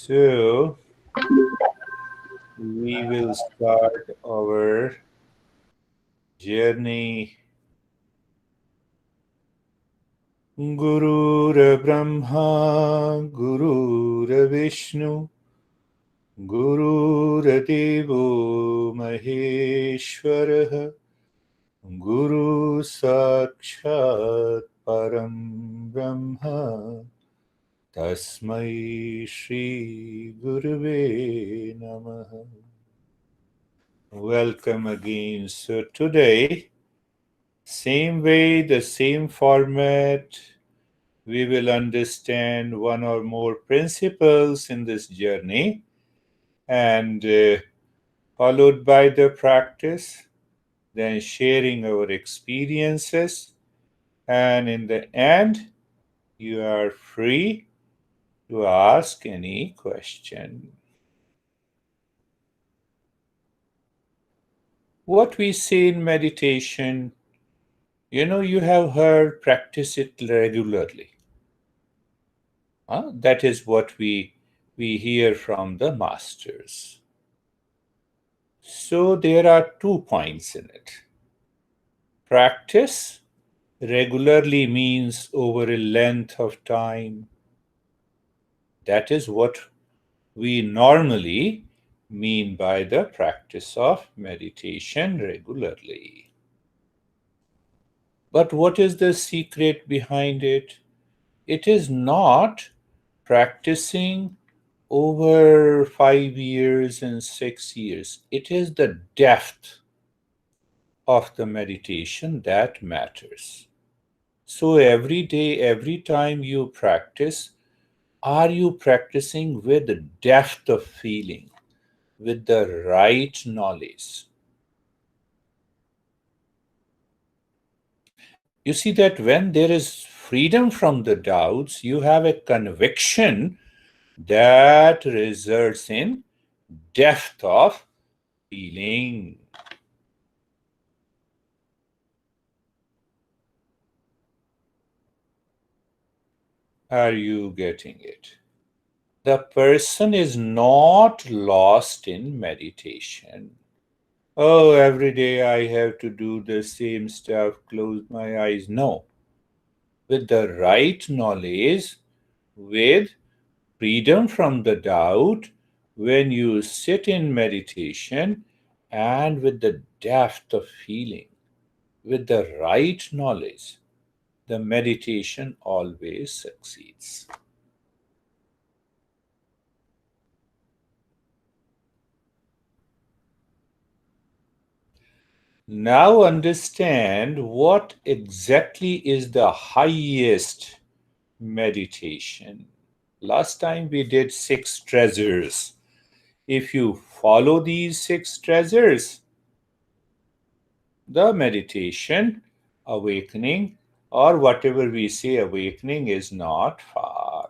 So, we will start our journey. Gurur Brahma, Gurur Vishnu, Gurur Devo Maheshwarah, Guru Sakshat Param Brahma, Tasmai Shri Gurave Namaha. Welcome again. So today, same way, the same format, we will understand one or more principles in this journey and followed by the practice, then sharing our experiences, and in the end, you are free to ask any question. What we say in meditation, you have heard practice it regularly. That is what we hear from the masters. So there are 2 points in it. Practice regularly means over a length of time. That is what we normally mean by the practice of meditation regularly. But what is the secret behind it? It is not practicing over 5 years and 6 years. It is the depth of the meditation that matters. So every day, every time you practice, are you practicing with the depth of feeling, with the right knowledge? You see that when there is freedom from the doubts, you have a conviction that results in depth of feeling. Are you getting it? The person is not lost in meditation. Oh, every day I have to do the same stuff, close my eyes. No. With the right knowledge, with freedom from the doubt, when you sit in meditation, and with the depth of feeling, with the right knowledge, the meditation always succeeds. Now understand what exactly is the highest meditation. Last time we did 6 treasures. If you follow these 6 treasures, the meditation, awakening, or whatever we say, awakening is not far.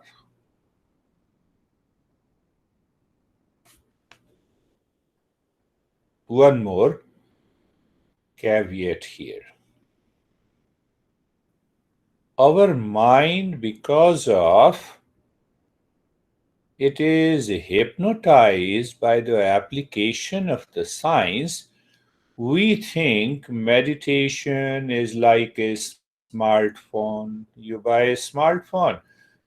One more caveat here. Our mind, because of it is hypnotized by the application of the science, we think meditation is like a smartphone. You buy a smartphone,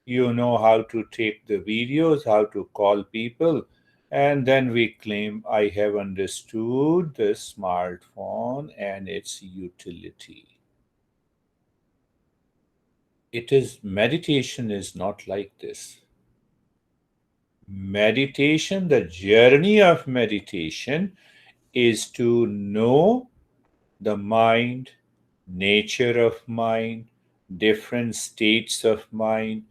you know how to take the videos, how to call people, and then we claim, I have understood the smartphone and its utility. Meditation is not like this. Meditation, the journey of meditation, is to know the mind, nature of mind, different states of mind,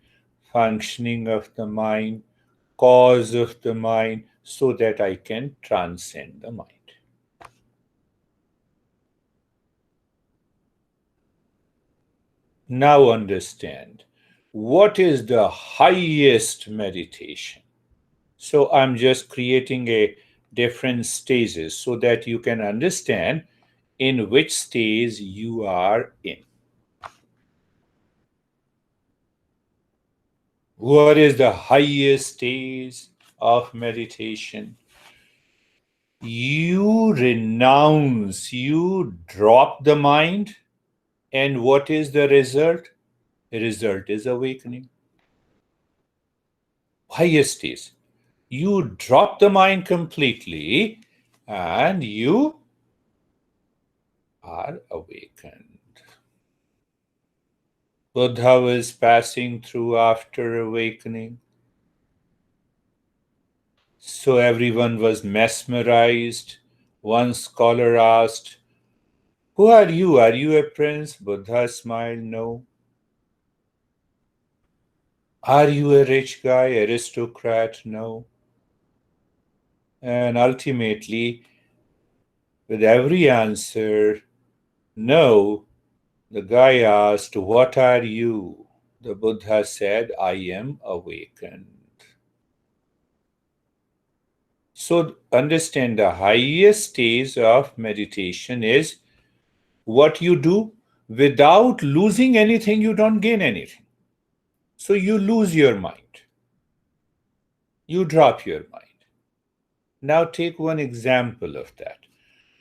functioning of the mind, cause of the mind, so that I can transcend the mind. Now understand what is the highest meditation. So I'm just creating a different stages so that you can understand in which stage you are in. What is the highest stage of meditation. You renounce, you drop the mind, and what is the result? The result is awakening. Highest is you drop the mind completely and you are awakened. Buddha was passing through after awakening. So everyone was mesmerized. One scholar asked, "Who are you? Are you a prince?" Buddha smiled, "No." "Are you a rich guy, aristocrat?" "No." And ultimately, with every answer, no, the guy asked, "What are you?" The Buddha said, "I am awakened." So understand the highest stage of meditation is what you do without losing anything, you don't gain anything. So you lose your mind. You drop your mind. Now take one example of that.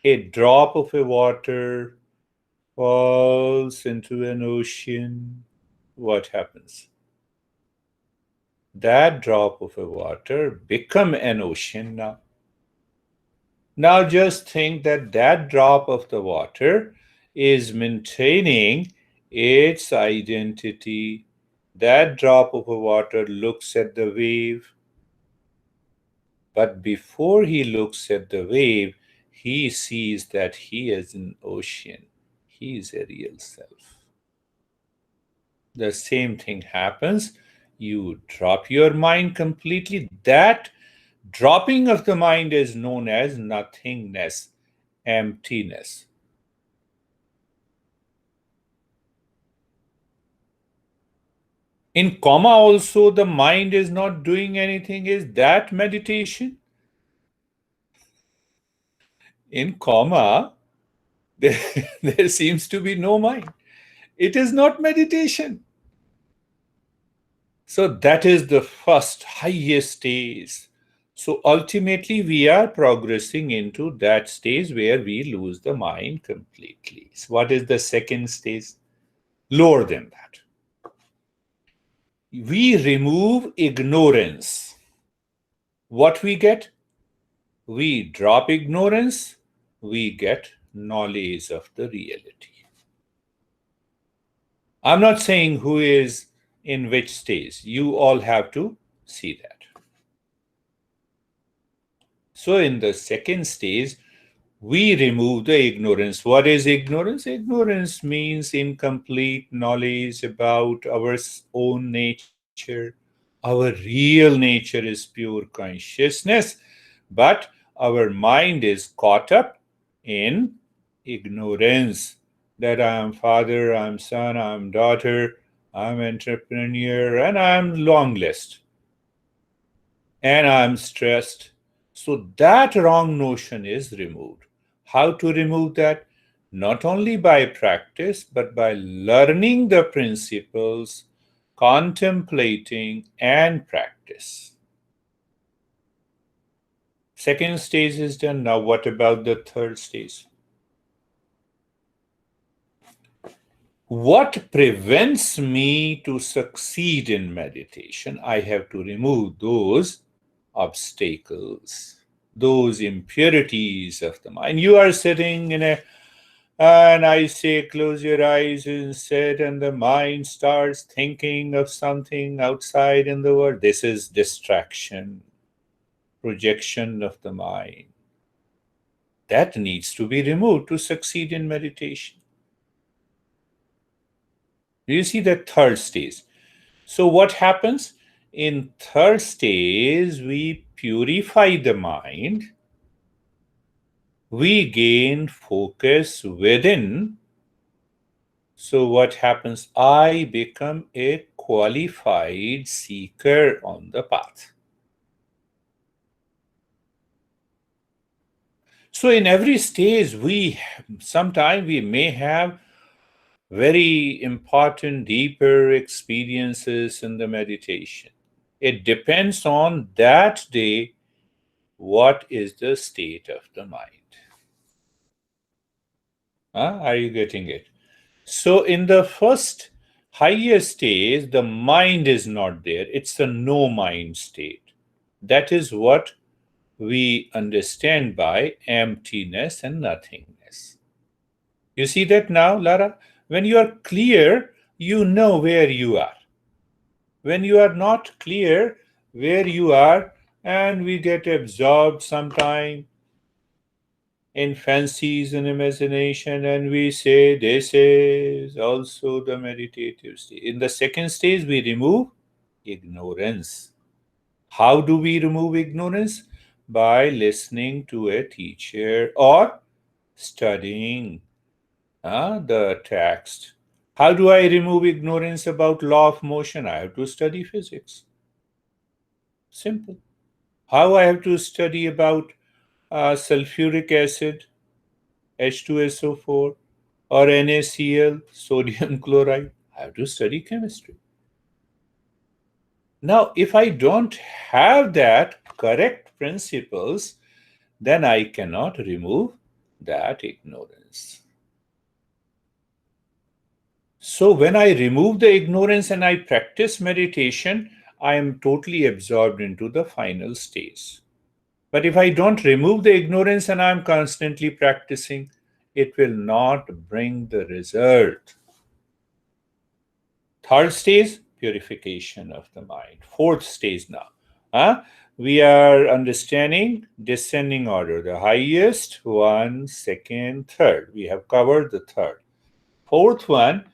A drop of a water falls into an ocean. What happens? That drop of a water become an ocean now. Now just think that that drop of the water is maintaining its identity. That drop of water looks at the wave, but before he looks at the wave, he sees that he is an ocean. He is a real self. The same thing happens. You drop your mind completely. That dropping of the mind is known as nothingness, emptiness. In coma, also, the mind is not doing anything. Is that meditation? In coma, there, there seems to be no mind. It is not meditation. So, that is the first highest stage. So, ultimately, we are progressing into that stage where we lose the mind completely. So, what is the second stage? Lower than that. We remove ignorance. What we get? We drop ignorance, we get knowledge of the reality. I'm not saying who is in which stage. You all have to see that. So, in the second stage, we remove the ignorance. What is ignorance? Ignorance means incomplete knowledge about our own nature. Our real nature is pure consciousness, but our mind is caught up in ignorance that I am father, I am son, I am daughter, I am entrepreneur, and I am long list, and I am stressed. So that wrong notion is removed. How to remove that? Not only by practice, but by learning the principles, contemplating, and practice. Second stage is done. Now, what about the third stage? What prevents me to succeed in meditation? I have to remove those obstacles, those impurities of the mind. You are sitting and I say, close your eyes and sit, and the mind starts thinking of something outside in the world. This is distraction, projection of the mind. That needs to be removed to succeed in meditation. Do you see that third stage? So what happens? In third stage, we purify the mind. We gain focus within. So what happens? I become a qualified seeker on the path. So in every stage, sometimes we may have very important, deeper experiences in the meditation. It depends on that day what is the state of the mind. Are you getting it? So, in the first higher stage, the mind is not there, it's a no mind state. That is what we understand by emptiness and nothingness. You see that now, Lara? When you are clear, you know where you are. When you are not clear where you are, and we get absorbed sometime in fancies and imagination, and we say this is also the meditative stage. In the second stage, we remove ignorance. How do we remove ignorance? By listening to a teacher or studying the text. How do I remove ignorance about law of motion? I have to study physics. Simple. How I have to study about sulfuric acid, H2SO4, or NaCl, sodium chloride? I have to study chemistry. Now, if I don't have that correct principles, then I cannot remove that ignorance. So, when I remove the ignorance and I practice meditation, I am totally absorbed into the final stage. But if I don't remove the ignorance and I am constantly practicing, it will not bring the result. Third stage, purification of the mind. Fourth stage now. We are understanding descending order. The highest, one, second, third. We have covered the third. Fourth one,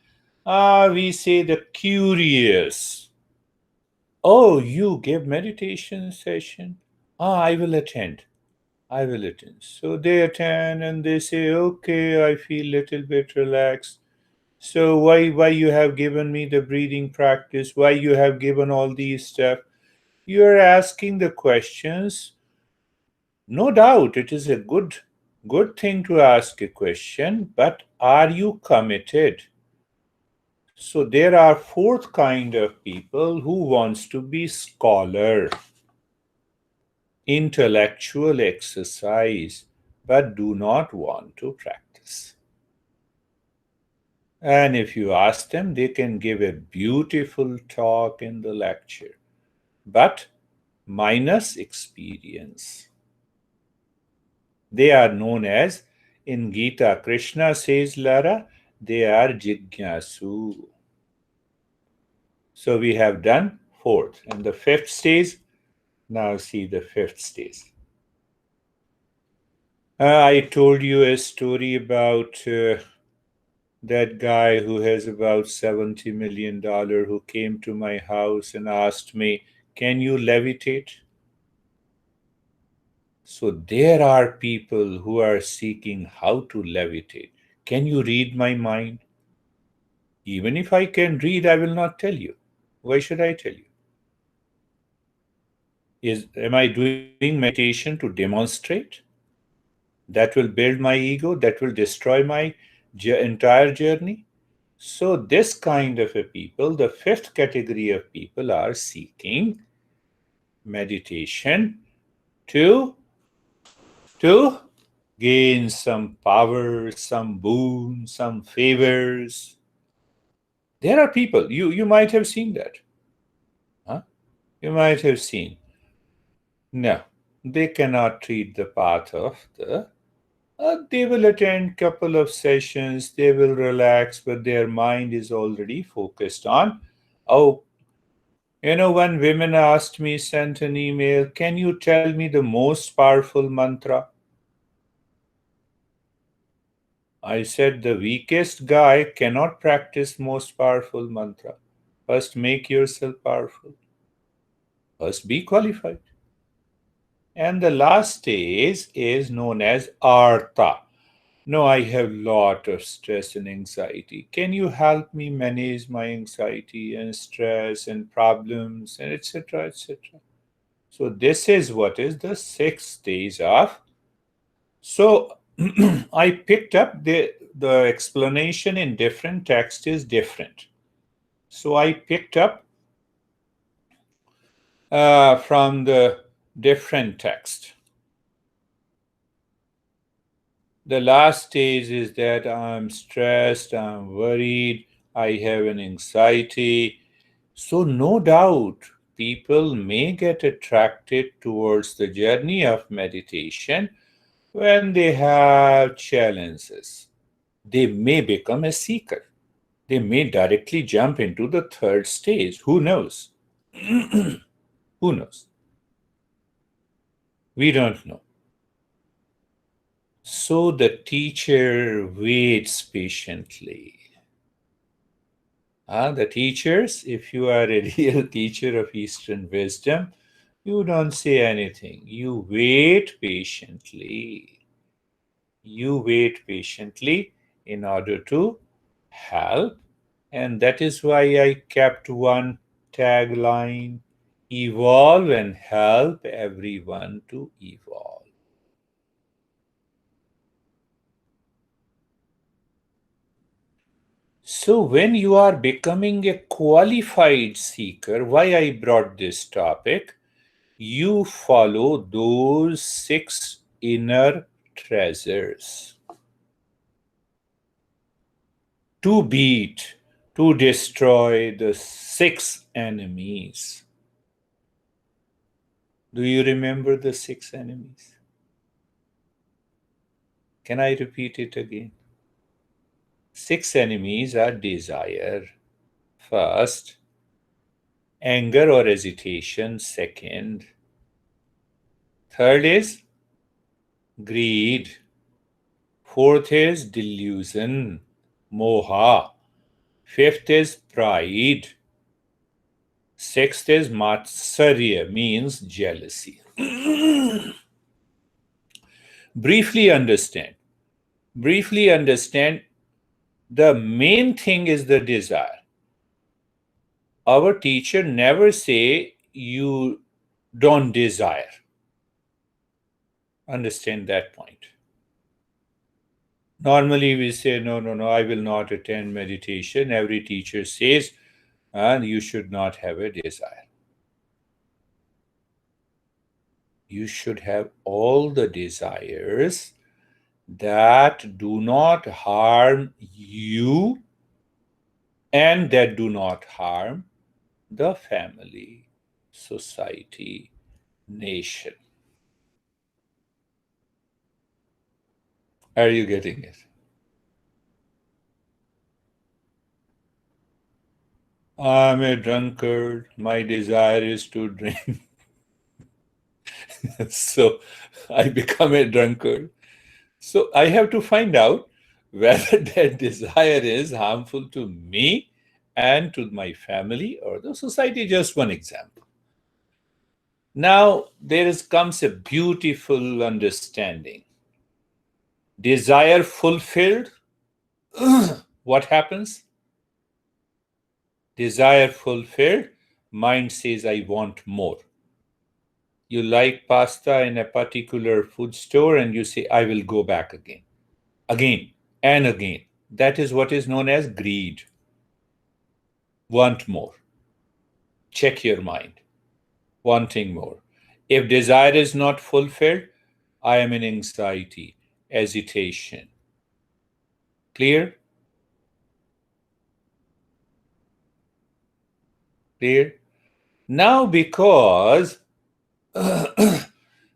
we say the curious. Oh, you give meditation session? I will attend. I will attend. So they attend and they say, okay, I feel little bit relaxed. So why you have given me the breathing practice? Why you have given all these stuff? You are asking the questions. No doubt it is a good thing to ask a question, but are you committed? So there are fourth kind of people who wants to be scholar, intellectual exercise, but do not want to practice. And if you ask them, they can give a beautiful talk in the lecture, but minus experience. They are known as, in Gita, Krishna says, Lara, they are jignasu. So we have done fourth. And the fifth stage, now see the fifth stage. I told you a story about that guy who has about $70 million who came to my house and asked me, can you levitate? So there are people who are seeking how to levitate. Can you read my mind? Even if I can read, I will not tell you. Why should I tell you? Am I doing meditation to demonstrate? That will build my ego, that will destroy my entire journey. So this kind of a people, the fifth category of people, are seeking meditation to to gain some power, some boon, some favors. There are people, you might have seen that. Huh? You might have seen. No, they cannot treat the path of the. They will attend couple of sessions, they will relax, but their mind is already focused on. Oh, when women asked me, sent an email, can you tell me the most powerful mantra? I said the weakest guy cannot practice most powerful mantra. First, make yourself powerful. First, be qualified. And the last stage is known as artha. No, I have lot of stress and anxiety. Can you help me manage my anxiety and stress and problems and etc. etc. So this is what is the sixth stage of. So I picked up the explanation in different texts is different. So I picked up from the different text. The last stage is that I'm stressed, I'm worried, I have an anxiety. So, no doubt, people may get attracted towards the journey of meditation when they have challenges. They may become a seeker. They may directly jump into the third stage. Who knows? Who knows? We don't know. So the teacher waits patiently. The teachers, if you are a real teacher of Eastern wisdom, you don't say anything. You wait patiently. You wait patiently in order to help. And that is why I kept one tagline: evolve and help everyone to evolve. So, when you are becoming a qualified seeker, why I brought this topic, you follow those six inner treasures: to beat, to destroy the six enemies. Do you remember the six enemies? Can I repeat it again? Six enemies are desire, first; anger or agitation, second; third is greed; fourth is delusion, moha; fifth is pride; sixth is matsarya, means jealousy. Briefly understand. Briefly understand. The main thing is the desire. Our teacher never say you don't desire. Understand that point. Normally we say, no, no, no, I will not attend meditation. Every teacher says, and you should not have a desire. You should have all the desires that do not harm you and that do not harm the family, society, nation. Are you getting it? I'm a drunkard. My desire is to drink. So I become a drunkard. So I have to find out whether that desire is harmful to me and to my family or the society. Just one example. Now comes a beautiful understanding. Desire fulfilled, what happens? Desire fulfilled, mind says, I want more. You like pasta in a particular food store and you say, I will go back again, again and again. That is what is known as greed. Want more. Check your mind. Wanting more. If desire is not fulfilled, I am in anxiety, agitation. Clear? Clear? Now, because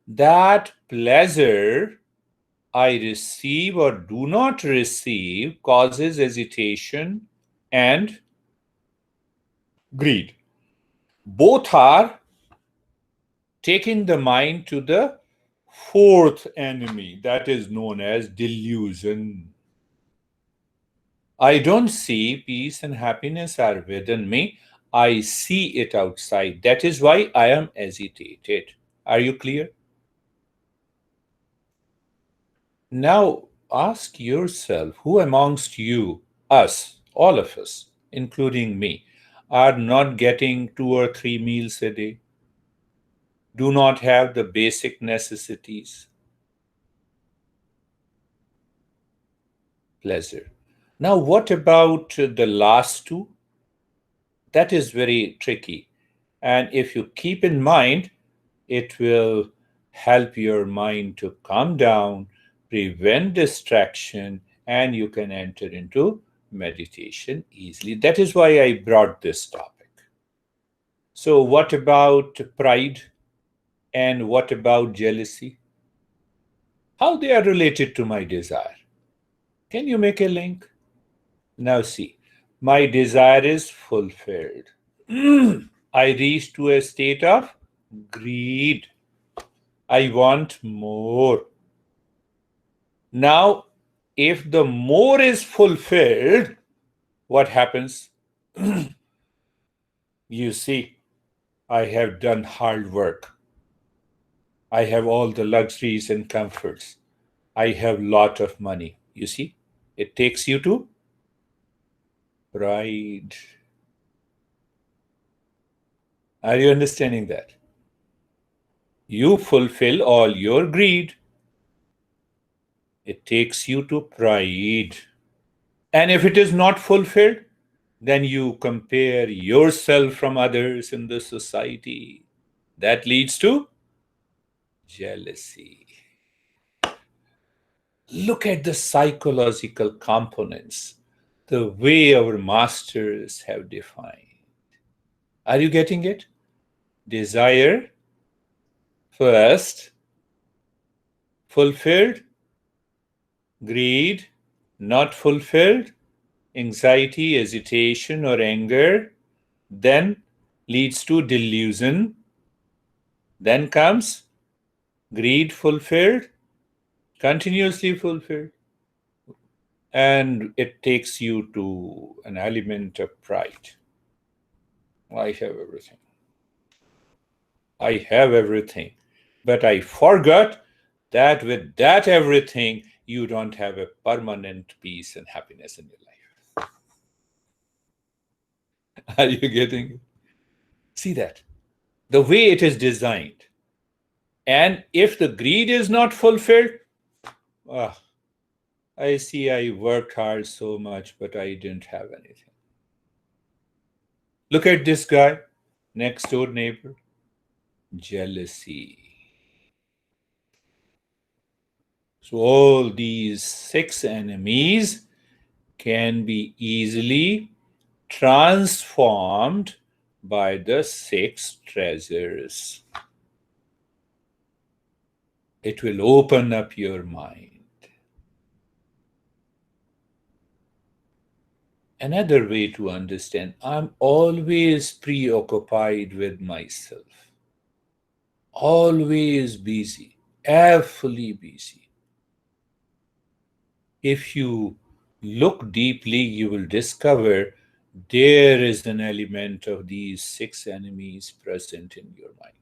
that pleasure I receive or do not receive causes agitation and greed. Both are taking the mind to the fourth enemy, that is known as delusion. I don't see peace and happiness are within me. I see it outside. That is why I am agitated. Are you clear? Now ask yourself, who amongst you, us, all of us, including me, are not getting 2 or 3 meals a day? Do not have the basic necessities? Pleasure. Now, what about the last two? That is very tricky. And if you keep in mind, it will help your mind to calm down, prevent distraction, and you can enter into meditation easily. That is why I brought this topic. So, what about pride and what about jealousy? How they are related to my desire? Can you make a link? Now, see, my desire is fulfilled. I reach to a state of greed. I want more. Now, if the more is fulfilled, what happens? You see, I have done hard work. I have all the luxuries and comforts. I have lot of money. You see, it takes you to pride. Are you understanding that? You fulfill all your greed. It takes you to pride. And if it is not fulfilled, then you compare yourself from others in the society. That leads to jealousy. Look at the psychological components, the way our masters have defined. Are you getting it? Desire, first, fulfilled, greed, not fulfilled, anxiety, agitation, or anger, then leads to delusion, then comes greed fulfilled, continuously fulfilled, and it takes you to an element of pride. I have everything. I have everything. But I forgot that with that everything, you don't have a permanent peace and happiness in your life. Are you getting it? See that? The way it is designed. And if the greed is not fulfilled, ah, I see I worked hard so much, but I didn't have anything. Look at this guy, next door neighbor. Jealousy. So all these 6 enemies can be easily transformed by the 6 treasures. It will open up your mind. Another way to understand, I'm always preoccupied with myself, always busy, awfully busy. If you look deeply, you will discover there is an element of these 6 enemies present in your mind.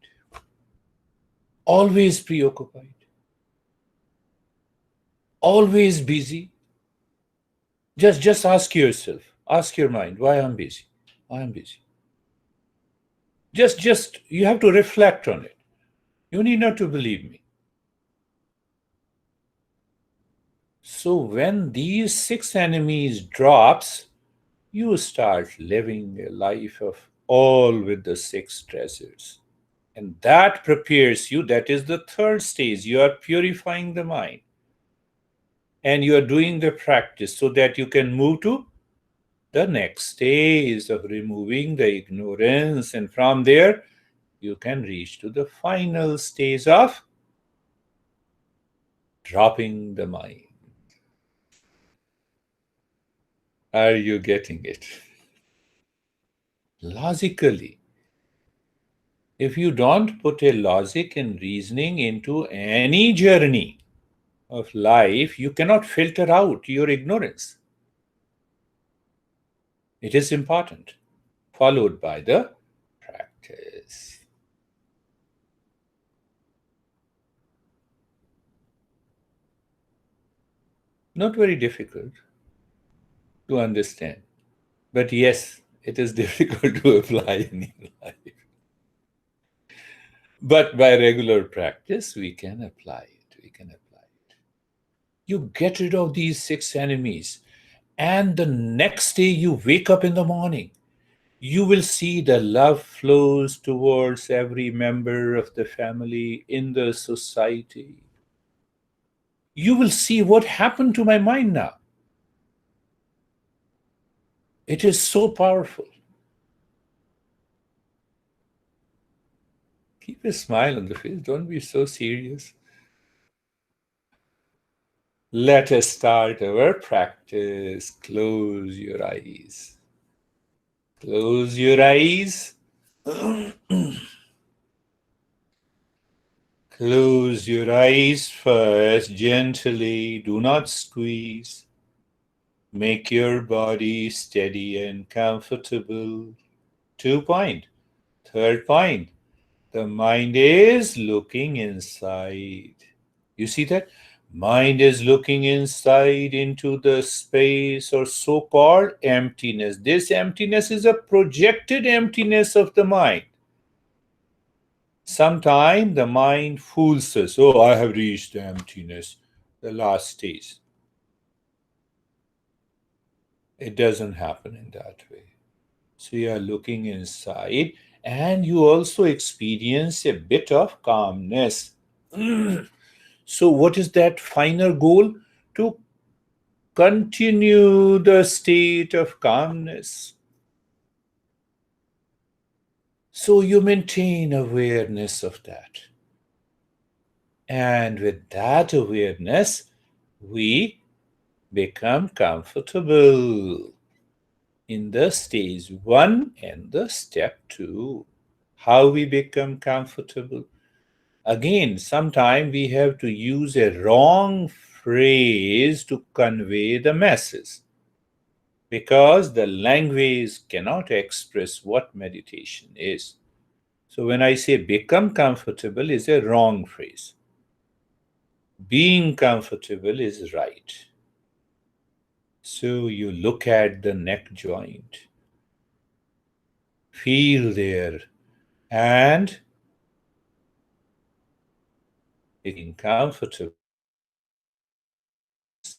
Always preoccupied, always busy. Just ask yourself, ask your mind, why I'm busy? Why I'm busy? Just you have to reflect on it. You need not to believe me. So when these 6 enemies drops, you start living a life of all with the 6 treasures. And that prepares you, that is the third stage. You are purifying the mind. And you are doing the practice so that you can move to the next stage of removing the ignorance. And from there, you can reach to the final stage of dropping the mind. Are you getting it? Logically, if you don't put a logic and reasoning into any journey of life, you cannot filter out your ignorance. It is important, followed by the practice. Not very difficult to understand. But yes, it is difficult to apply in your life. But by regular practice, we can apply it. We can apply it. You get rid of these 6 enemies, and the next day you wake up in the morning You will see the love flows towards every member of the family in the society. You will see what happened to my mind now. It is so powerful. Keep a smile on the face. Don't be so serious. Let us start our practice. Close your eyes. Close your eyes. Close your eyes first, gently. Do not squeeze. Make your body steady and comfortable. 2 point. Third point. The mind is looking inside. You see that? Mind is looking inside into the space or so called emptiness. This emptiness is a projected emptiness of the mind. Sometimes the mind fools us. Oh, I have reached the emptiness, the last stage. It doesn't happen in that way. So you are looking inside and you also experience a bit of calmness. So, what is that finer goal? To continue the state of calmness. So, you maintain awareness of that. And with that awareness, we become comfortable in the stage one and the step two. How we become comfortable? Again, sometimes we have to use a wrong phrase to convey the message because the language cannot express what meditation is. So when I say become comfortable is a wrong phrase. Being comfortable is right. So you look at the neck joint, feel there, and being comfortable is.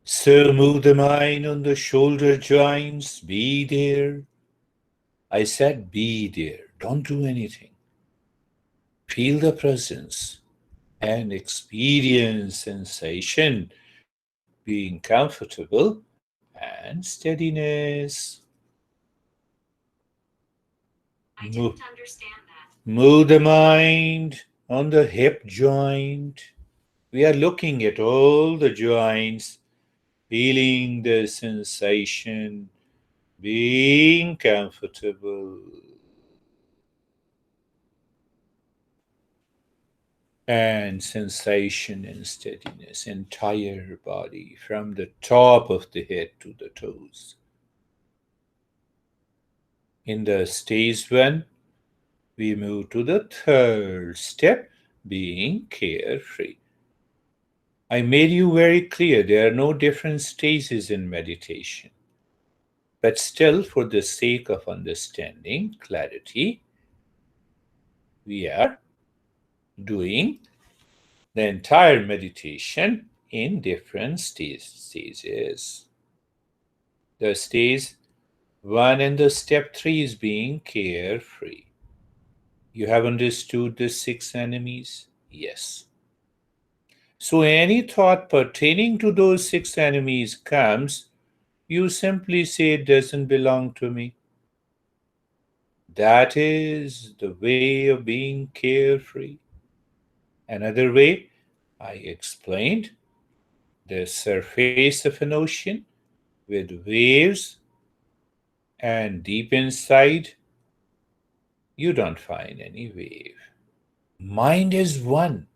So move the mind on the shoulder joints, be there. I said be there, don't do anything. Feel the presence and experience sensation, being comfortable and steadiness. I didn't understand that. Move the mind on the hip joint. We are looking at all the joints, feeling the sensation, being comfortable. And sensation and steadiness, entire body from the top of the head to the toes. In the stage one, we move to the third step, being carefree. I made you very clear there are no different stages in meditation. But still, for the sake of understanding, clarity, we are doing the entire meditation in different stages. The stage one and the step three is being carefree. You have understood the six enemies? Yes. So any thought pertaining to those six enemies comes, you simply say it doesn't belong to me. That is the way of being carefree. Another way, I explained, the surface of an ocean with waves, and deep inside, you don't find any wave. Mind is one,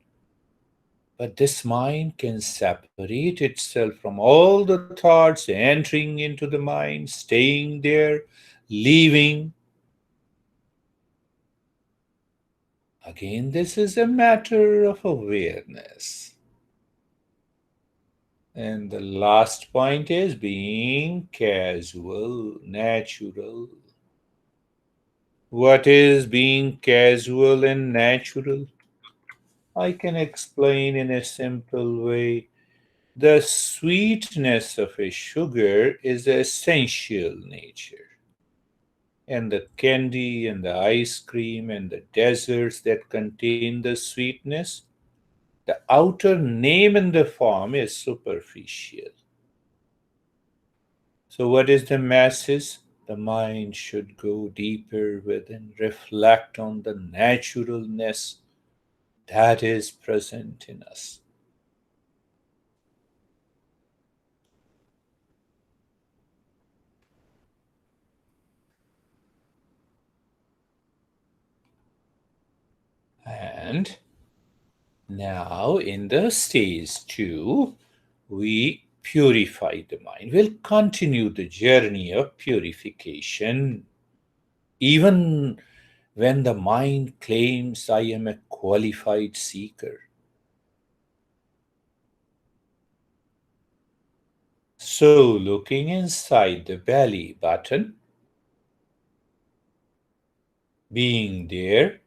but this mind can separate itself from all the thoughts entering into the mind, staying there, leaving. Again, this is a matter of awareness. And the last point is being casual, natural. What is being casual and natural? I can explain in a simple way. The sweetness of a sugar is the essential nature. And the candy and the ice cream and the desserts that contain the sweetness, the outer name and the form is superficial. So, what is the masses? The mind should go deeper within, reflect on the naturalness that is present in us. And now, in the stage two, we purify the mind. We'll continue the journey of purification. Even when the mind claims I am a qualified seeker. So, looking inside the belly button, being there,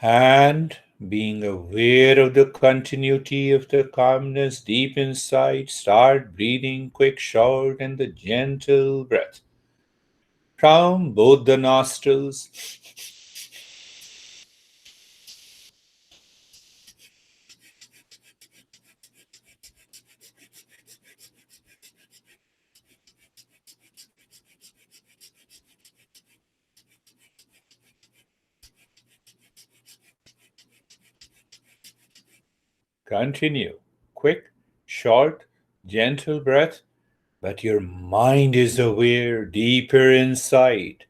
and being aware of the continuity of the calmness deep inside, start breathing quick, short, and the gentle breath from both the nostrils. Continue. Quick, short, gentle breath, but your mind is aware deeper inside.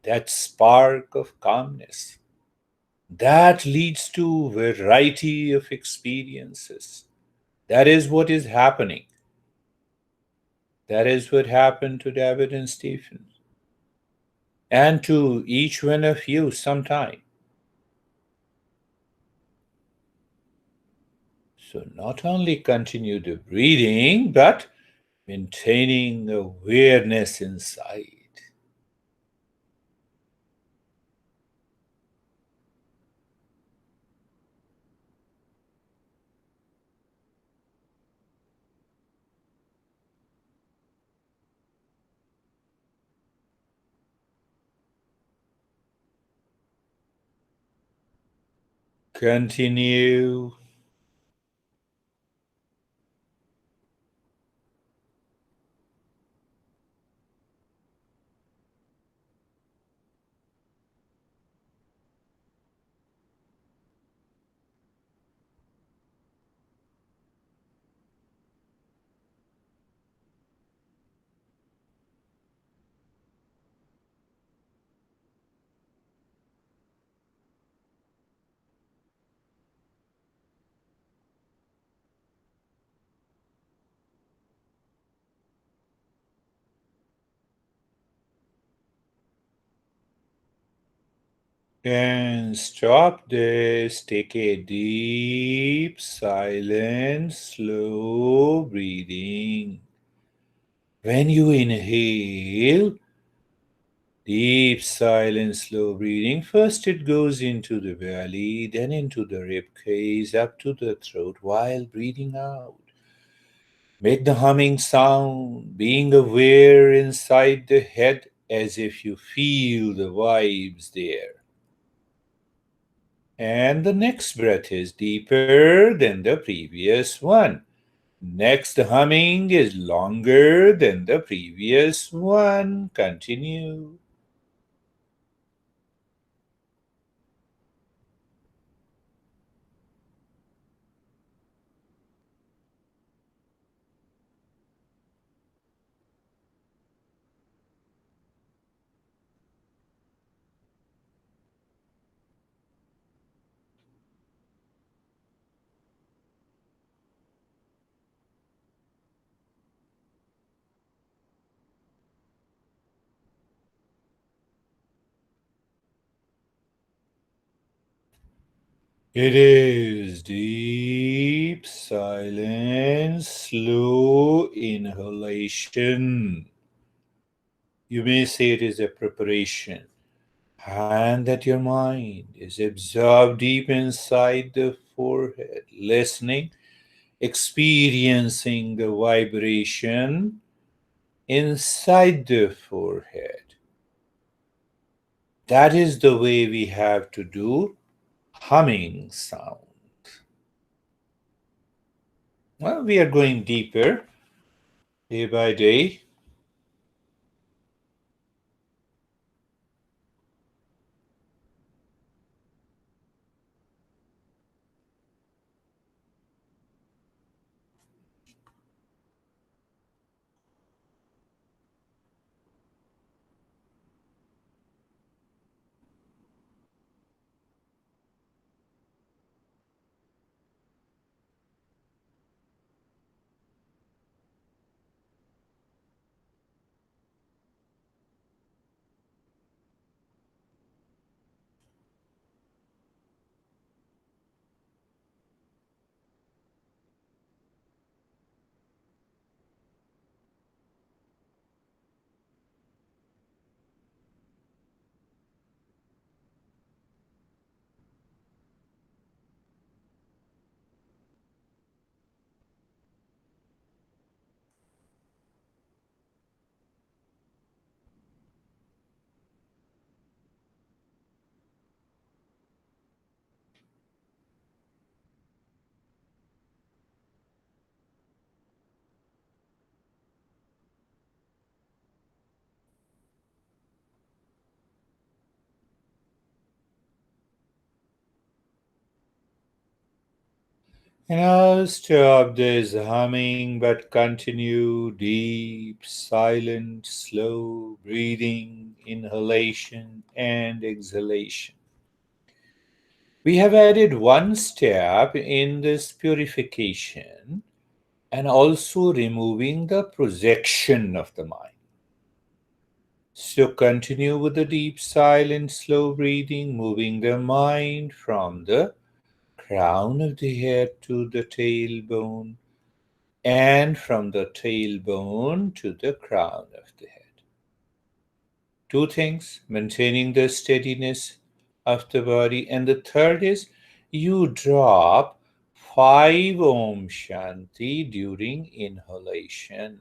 That spark of calmness. That leads to variety of experiences. That is what is happening. That is what happened to David and Stephen, and to each one of you sometime. So not only continue the breathing, but maintaining awareness inside. Continue. And stop this. Take a deep, silent, slow breathing. When you inhale, deep, silent, slow breathing, first it goes into the belly, then into the rib cage, up to the throat while breathing out. Make the humming sound, being aware inside the head as if you feel the vibes there. And the next breath is deeper than the previous one. Next humming is longer than the previous one. Continue. It is deep, silent, slow inhalation. You may say it is a preparation, and that your mind is absorbed deep inside the forehead, listening, experiencing the vibration inside the forehead. That is the way we have to do humming sound. Well, we are going deeper day by day. And now stop this humming but continue deep, silent, slow breathing, inhalation and exhalation. We have added one step in this purification and also removing the projection of the mind. So continue with the deep, silent, slow breathing, moving the mind from the crown of the head to the tailbone and from the tailbone to the crown of the head. Two things: maintaining the steadiness of the body, and the third is you drop 5 Om Shanti during inhalation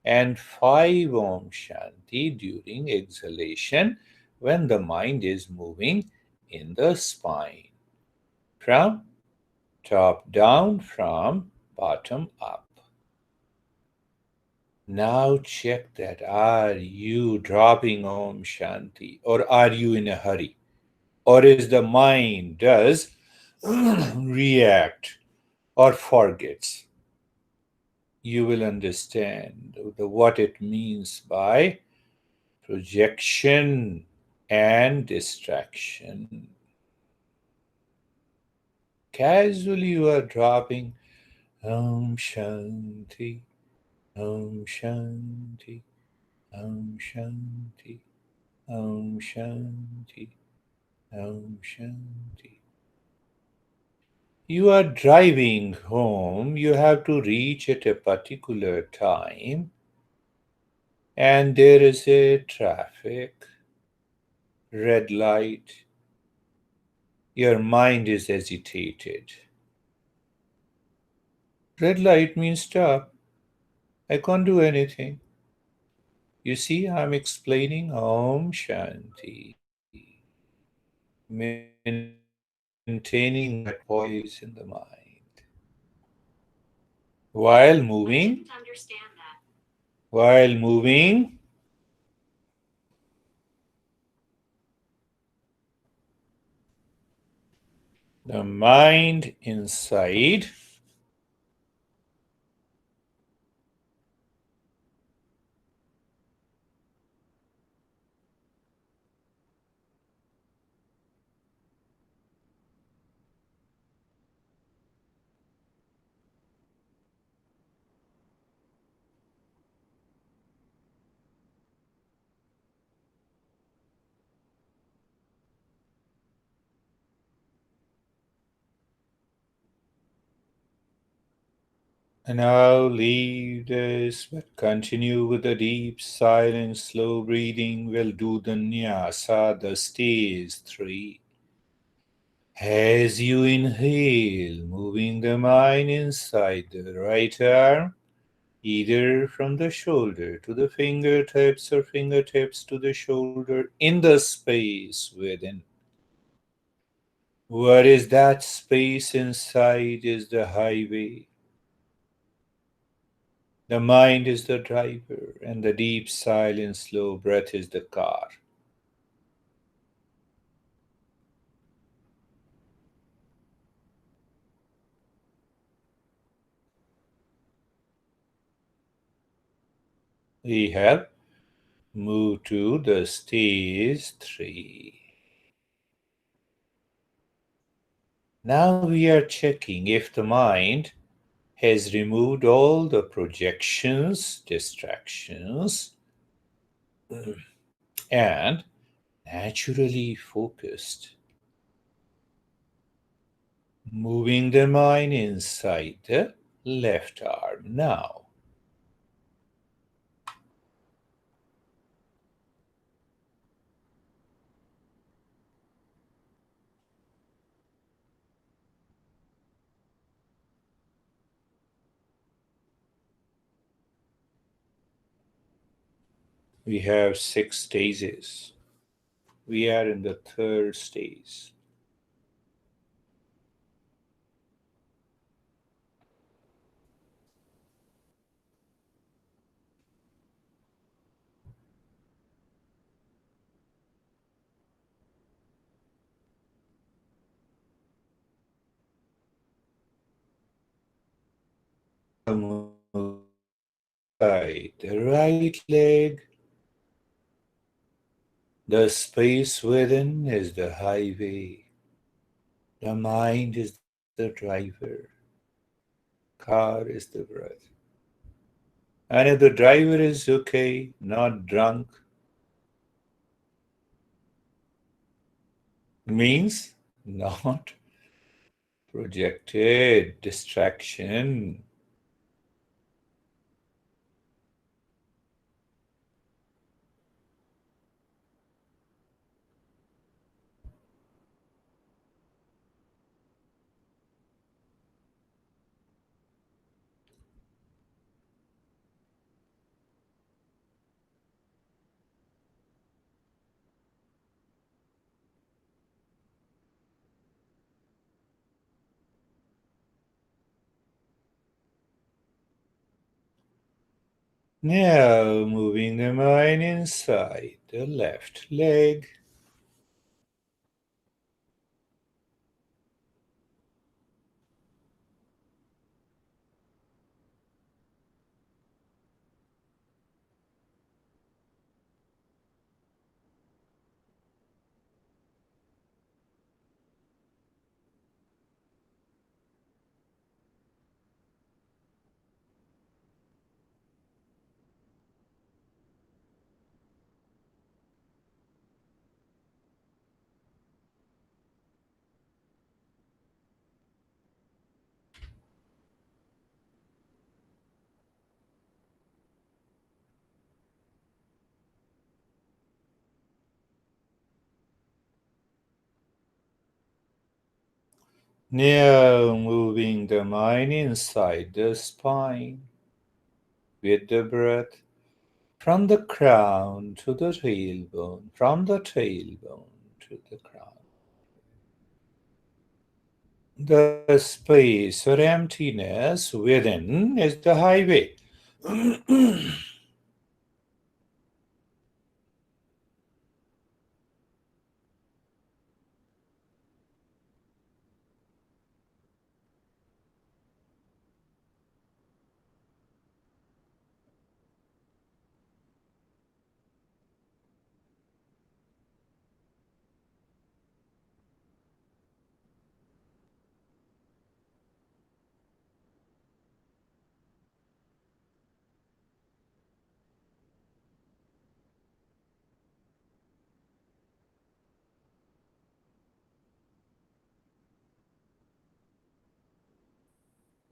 and 5 Om Shanti during exhalation when the mind is moving in the spine from top down, from bottom up. Now check that. Are you dropping Om Shanti or are you in a hurry? Or is the mind does react or forgets? You will understand what it means by projection and distraction. Casually you are dropping Om Shanti, Om Shanti, Om Shanti, Om Shanti, Om Shanti. You are driving home, you have to reach at a particular time, and there is a traffic, red light. Your mind is agitated. Red light means stop. I can't do anything. You see, I'm explaining Om Shanti, maintaining that poise in the mind. While moving, while moving, the mind inside and now leave this, but continue with the deep, silent, slow breathing. We'll do the nyasa, the stage 3. As you inhale, moving the mind inside the right arm, either from the shoulder to the fingertips or fingertips to the shoulder in the space within. What is that space inside is the highway. The mind is the driver, and the deep, silent, slow breath is the car. We have moved to the stage 3. Now we are checking if the mind has removed all the projections, distractions, and naturally focused. Moving the mind inside the left arm now. We have 6 stages. We are in the third stage. Right, the right leg. The space within is the highway. The mind is the driver. Car is the breath. And if the driver is okay, not drunk, means not projected distraction. Now moving the mind inside the left leg. Now moving the mind inside the spine with the breath from the crown to the tailbone, from the tailbone to the crown. The space or emptiness within is the highway.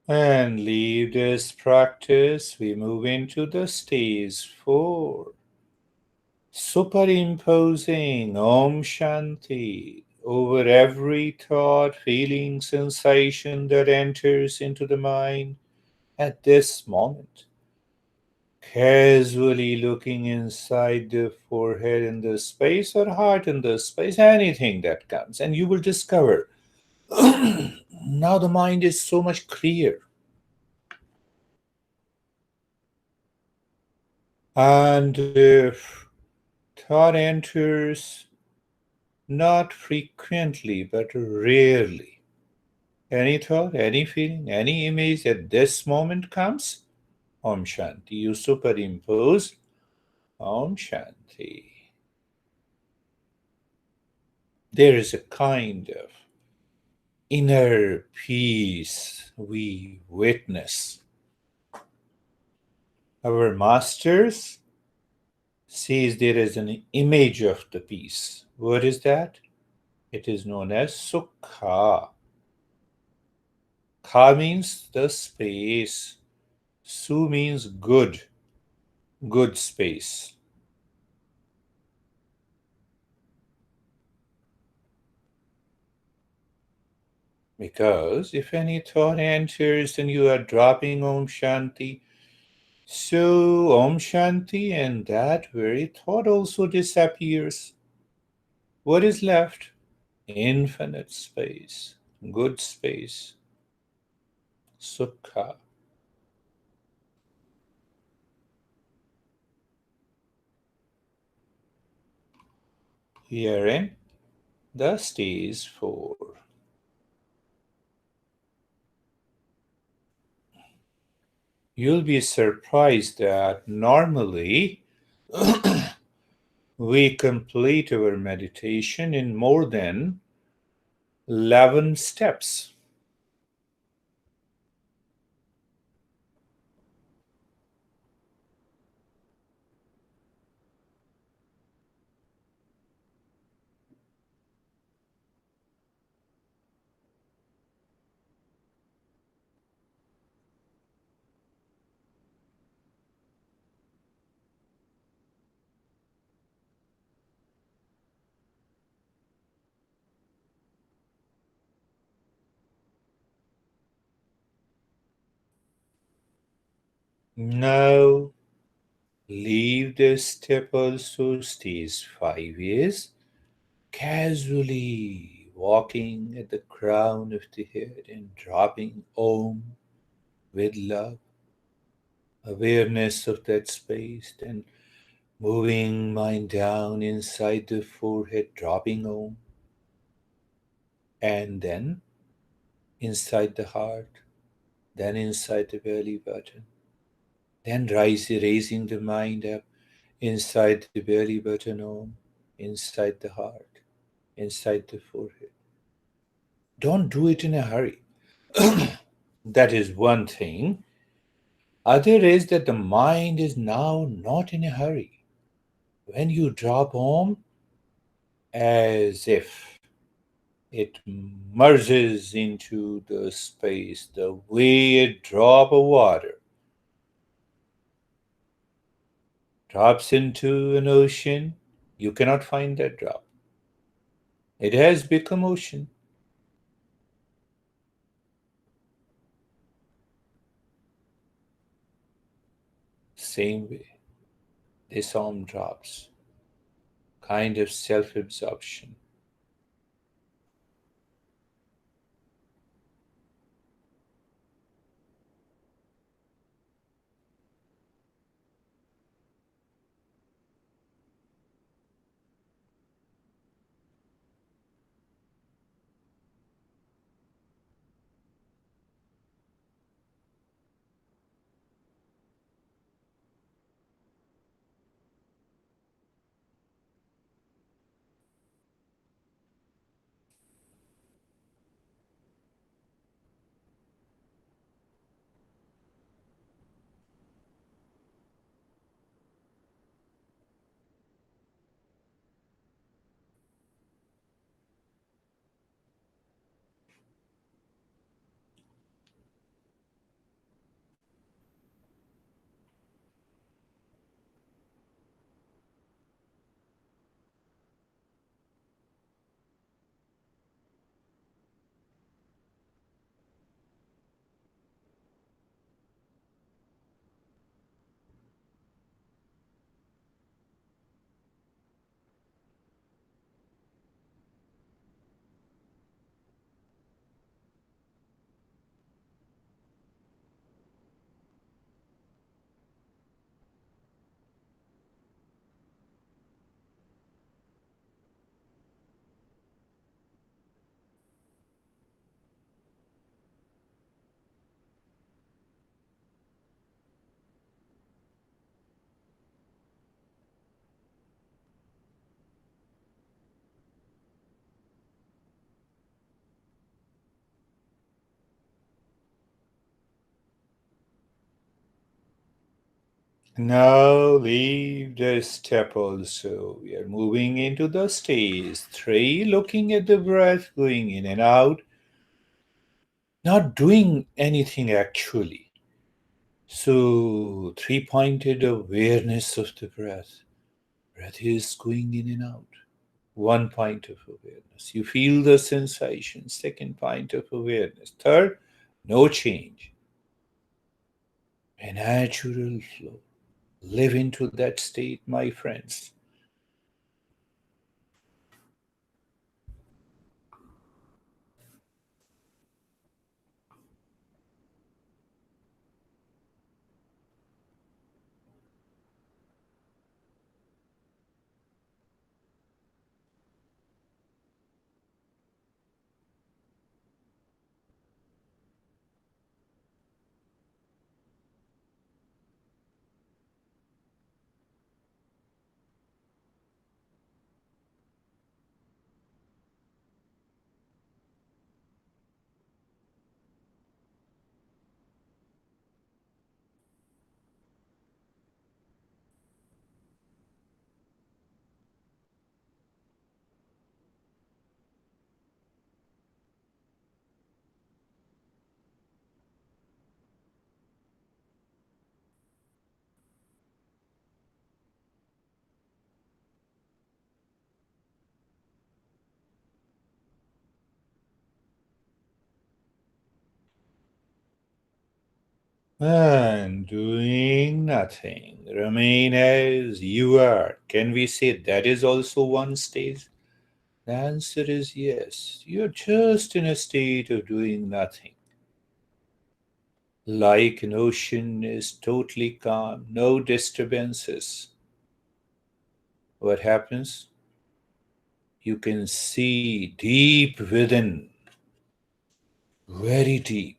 And leave this practice, we move into the stage 4. Superimposing Om Shanti over every thought, feeling, sensation that enters into the mind at this moment. Casually looking inside the forehead in the space or heart in the space, anything that comes, and you will discover now the mind is so much clear. And if thought enters not frequently but rarely, any thought, any feeling, any image at this moment comes, Om Shanti. You superimpose Om Shanti. There is a kind of inner peace we witness. Our masters says there is an image of the peace. What is that? It is known as Sukha. Kha means the space. Su means good, good space. Because if any thought enters and you are dropping Om Shanti, so Om Shanti and that very thought also disappears. What is left? Infinite space, good space, Sukha. Herein, the stage 4. You'll be surprised that normally we complete our meditation in more than 11 steps. Now, leave the step also. Stage 5 is casually walking at the crown of the head and dropping Om with love, awareness of that space, then moving mind down inside the forehead, dropping Om, and then inside the heart, then inside the belly button, then raising the mind up inside the belly button, Om, inside the heart, inside the forehead. Don't do it in a hurry. That is one thing. Other is that the mind is now not in a hurry. When you drop Om, as if it merges into the space the way a drop of water drops into an ocean. You cannot find that drop. It has become ocean. Same way, this Om drops. Kind of self absorption. Now leave the step also. We are moving into the stage 3, looking at the breath going in and out, not doing anything actually. So, 3-pointed awareness of the breath. Breath is going in and out. 1 point of awareness. You feel the sensation. 2nd point of awareness. Third, no change. A natural flow. Live into that state, my friends. And doing nothing. Remain as you are. Can we say that is also one stage? The answer is yes. You're just in a state of doing nothing. Like an ocean is totally calm, no disturbances. What happens? You can see deep within, very deep.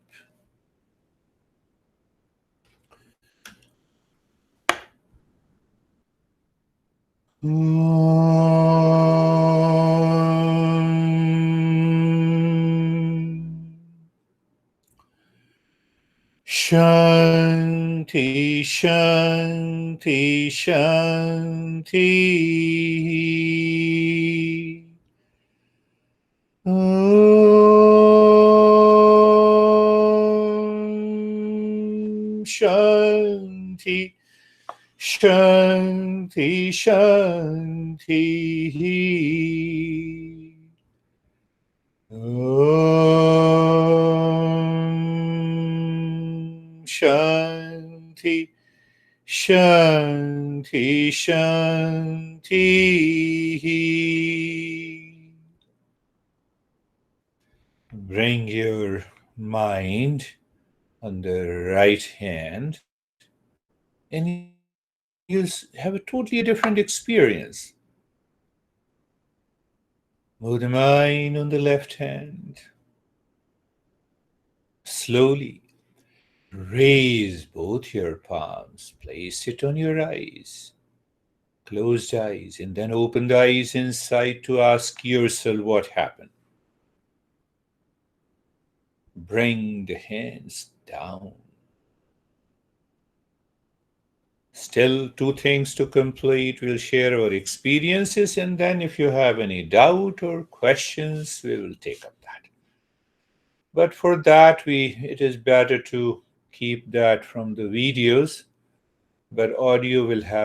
Shanti, Shanti, Shanti. Shanti, Shanti, Shanti. Shanti, Shanti, Shanti. Bring your mind on the right hand, and you'll have a totally different experience. Move the mind on the left hand. Slowly raise both your palms, place it on your eyes, closed eyes, and then open the eyes inside to ask yourself what happened. Bring the hands down. Still, two things to complete. We'll share our experiences, and then if you have any doubt or questions, we will take up that. But for that, it is better to keep that from the videos, but audio will have